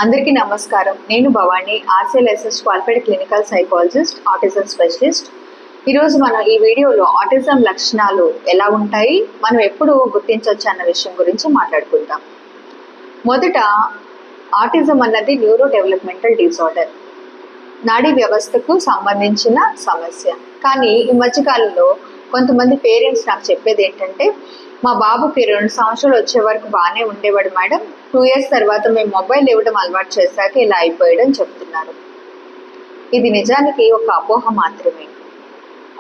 అందరికీ నమస్కారం. నేను Bhavani, RCLSS qualified clinical psychologist, autism specialist. ఈరోజు మనం ఈ వీడియోలో ఆటిజం లక్షణాలు ఎలా ఉంటాయి, మనం ఎప్పుడు గుర్తించవచ్చు అన్న విషయం గురించి మాట్లాడుకుందాం. మొదట, ఆటిజం అన్నది న్యూరో డెవలప్మెంటల్ డిజార్డర్, నాడీ వ్యవస్థకు సంబంధించిన సమస్య. కానీ ఈ మధ్యకాలంలో కొంతమంది పేరెంట్స్ నాకు చెప్పేది ఏంటంటే, మా బాబుకి 2 సంవత్సరాలు వచ్చే వరకు బాగానే ఉండేవాడు మేడం, 2 years తర్వాత మేము మొబైల్ ఇవ్వడం అలవాటు చేశాక ఇలా అయిపోయాడని చెప్తున్నారు. ఇది నిజానికి ఒక అపోహ మాత్రమే.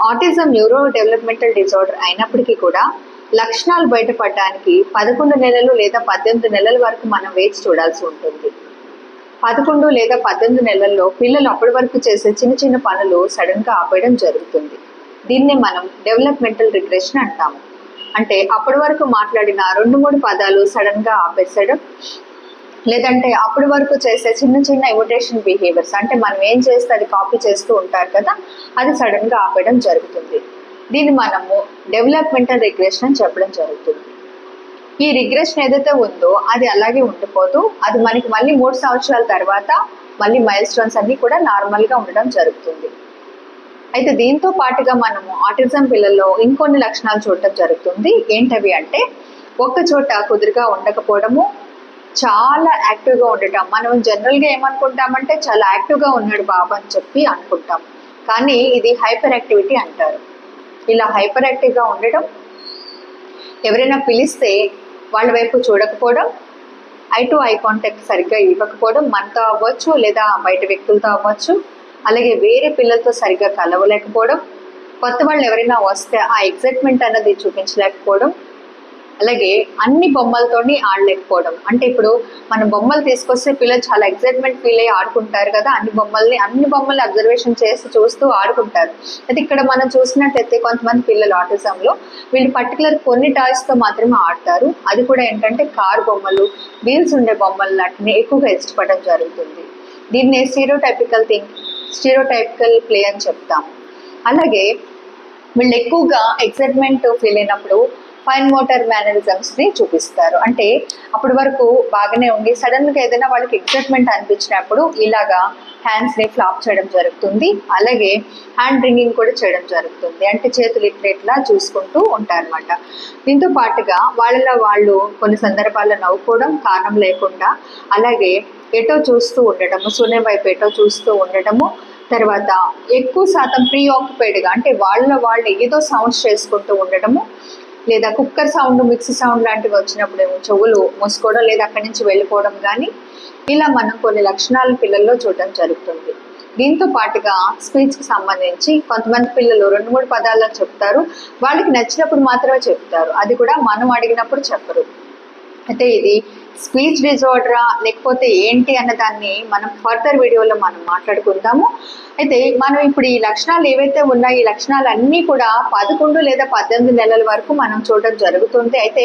ఆటిజం న్యూరో డెవలప్మెంటల్ డిజార్డర్ అయినప్పటికీ కూడా లక్షణాలు బయటపడడానికి 11 నెలలు లేదా 18 నెలల వరకు మనం వేచి చూడాల్సి ఉంటుంది. 11 లేదా 18 నెలల్లో పిల్లలు అప్పటి వరకు చేసే చిన్న చిన్న పనులు సడన్గా ఆపేయడం జరుగుతుంది. దీన్నే మనం డెవలప్మెంటల్ రిగ్రెషన్ అంటాము. అంటే అప్పటి వరకు మాట్లాడిన 2-3 పదాలు సడన్గా ఆపేసడం, లేదంటే అప్పటి వరకు చేసే చిన్న చిన్న ఇమిటేషన్ బిహేవియర్స్, అంటే మనం ఏం చేస్తే అది కాపీ చేస్తూ ఉంటారు కదా, అది సడన్గా ఆపేయడం జరుగుతుంది. దీన్ని మనము డెవలప్మెంటల్ రిగ్రెషన్ అని చెప్పడం జరుగుతుంది. ఈ రిగ్రెషన్ ఏదైతే ఉందో అది అలాగే ఉండిపోదు, అది మనకి మళ్ళీ 3 సంవత్సరాల తర్వాత మళ్ళీ మైల్ స్టోన్స్ అన్నీ కూడా నార్మల్గా ఉండడం జరుగుతుంది. అయితే దీంతో పాటుగా మనము ఆటిజం పిల్లల్లో ఇంకొన్ని లక్షణాలు చూడటం జరుగుతుంది. ఏంటవి అంటే, ఒక్క చోట కుదురుగా ఉండకపోవడము, చాలా యాక్టివ్గా ఉండటం. మనం జనరల్గా ఏమనుకుంటామంటే చాలా యాక్టివ్గా ఉన్నాడు బాబు అని చెప్పి అనుకుంటాం, కానీ ఇది హైపర్ యాక్టివిటీ అంటారు. ఇలా హైపర్ యాక్టివ్గా ఉండడం, ఎవరైనా పిలిస్తే వాళ్ళ వైపు చూడకపోవడం, ఐ టు ఐ కాంటాక్ట్ సరిగ్గా ఇవ్వకపోవడం, మనతో అవ్వచ్చు లేదా బయట వ్యక్తులతో అవ్వచ్చు, అలాగే వేరే పిల్లలతో సరిగ్గా కలవలేకపోవడం, కొత్త వాళ్ళు ఎవరైనా వస్తే ఆ ఎగ్జైట్మెంట్ అన్నది చూపించలేకపోవడం, అలాగే అన్ని బొమ్మలతోని ఆడలేకపోవడం. అంటే ఇప్పుడు మనం బొమ్మలు తీసుకొస్తే పిల్లలు చాలా ఎగ్జైట్మెంట్ ఫీల్ అయ్యి ఆడుకుంటారు కదా, అన్ని బొమ్మల్ని అబ్జర్వేషన్ చేసి చూస్తూ ఆడుకుంటారు. అయితే ఇక్కడ మనం చూసినట్లయితే కొంతమంది పిల్లలు ఆటిజంలో వీళ్ళు పర్టికులర్ కొన్ని టాయ్స్తో మాత్రమే ఆడతారు. అది కూడా ఏంటంటే కార్ బొమ్మలు, వీల్స్ ఉండే బొమ్మలు లాంటిని ఎక్కువగా ఇష్టపడడం జరుగుతుంది. దీన్ని స్టీరియోటైపికల్ ప్లే అని చెప్తాము. అలాగే వీళ్ళు ఎక్కువగా ఎక్సైట్మెంట్ ఫీల్ అయినప్పుడు ఫైన్ మోటార్ మేనరిజమ్స్ని చూపిస్తారు. అంటే అప్పటి వరకు బాగానే ఉండి సడన్గా ఏదైనా వాళ్ళకి ఎక్సైట్మెంట్ అనిపించినప్పుడు ఇలాగా హ్యాండ్స్ని ఫ్లాప్ చేయడం జరుగుతుంది. అలాగే హ్యాండ్ రింగింగ్ కూడా చేయడం జరుగుతుంది, అంటే చేతులు ఇట్లా చూసుకుంటూ ఉంటారనమాట. దీంతో పాటుగా వాళ్ళలో వాళ్ళు కొన్ని సందర్భాల్లో నవ్వుకోవడం కారణం లేకుండా, అలాగే ఎటో చూస్తూ ఉండటము, శూన్యం వైపు ఎటో చూస్తూ ఉండటము, తర్వాత ఎక్కువ శాతం ప్రీ ఆక్యుపైడ్గా, అంటే వాళ్ళు ఏదో సౌండ్స్ చేసుకుంటూ ఉండటము, లేదా కుక్కర్ సౌండ్, మిక్సీ సౌండ్ లాంటివి వచ్చినప్పుడు చెవులు మూసుకోవడం లేదా అక్కడి నుంచి వెళ్ళిపోవడం, కానీ ఇలా మనం కొన్ని లక్షణాలను పిల్లల్లో చూడడం జరుగుతుంది. దీంతో పాటుగా స్పీచ్కి సంబంధించి కొంతమంది పిల్లలు 2-3 పదాల్లో చెప్తారు, వాళ్ళకి నచ్చినప్పుడు మాత్రమే చెప్తారు, అది కూడా మనం అడిగినప్పుడు చెప్పరు. అయితే ఇది స్పీచ్ డిజార్డరా లేకపోతే ఏంటి అన్న దాన్ని మనం ఫర్దర్ వీడియోలో మనం మాట్లాడుకుందాము. అయితే మనం ఇప్పుడు ఈ లక్షణాలు ఏవైతే ఉన్నాయో ఈ లక్షణాలన్నీ కూడా 11 లేదా 18 నెలల వరకు మనం చూడడం జరుగుతుంది. అయితే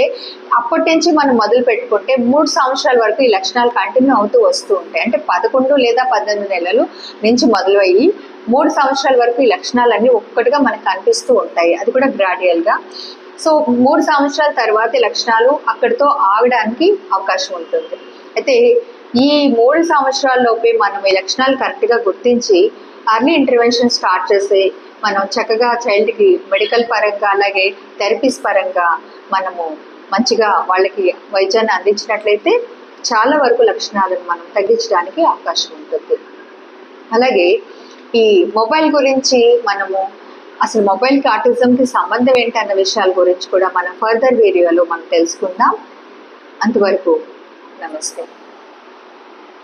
అప్పటి నుంచి మనం మొదలు పెట్టుకుంటే 3 సంవత్సరాల వరకు ఈ లక్షణాలు కంటిన్యూ అవుతూ వస్తూ ఉంటాయి. అంటే 11 లేదా 18 నెలలు నుంచి మొదలయ్యి 3 సంవత్సరాల వరకు ఈ లక్షణాలన్నీ ఒక్కటిగా మనకు కనిపిస్తూ ఉంటాయి, అది కూడా గ్రాడ్యువల్గా. సో 3 సంవత్సరాల తర్వాత ఈ లక్షణాలు అక్కడితో ఆగడానికి అవకాశం ఉంటుంది. అయితే ఈ 3 సంవత్సరాల్లోపే మనం ఈ లక్షణాలు కరెక్ట్గా గుర్తించి అర్లీ ఇంటర్వెన్షన్ స్టార్ట్ చేసి మనం చక్కగా చైల్డ్కి మెడికల్ పరంగా అలాగే థెరపీస్ పరంగా మనము మంచిగా వాళ్ళకి వైద్యాన్ని అందించినట్లయితే చాలా వరకు లక్షణాలను మనం తగ్గించడానికి అవకాశం ఉంటుంది. అలాగే ఈ మొబైల్ గురించి మనము అసలు మొబైల్కి ఆటిజంకి సంబంధం ఏంటి అన్న విషయాల గురించి కూడా మనం ఫర్దర్ వీడియోలో మనం తెలుసుకుందాం. అంతవరకు నమస్తే.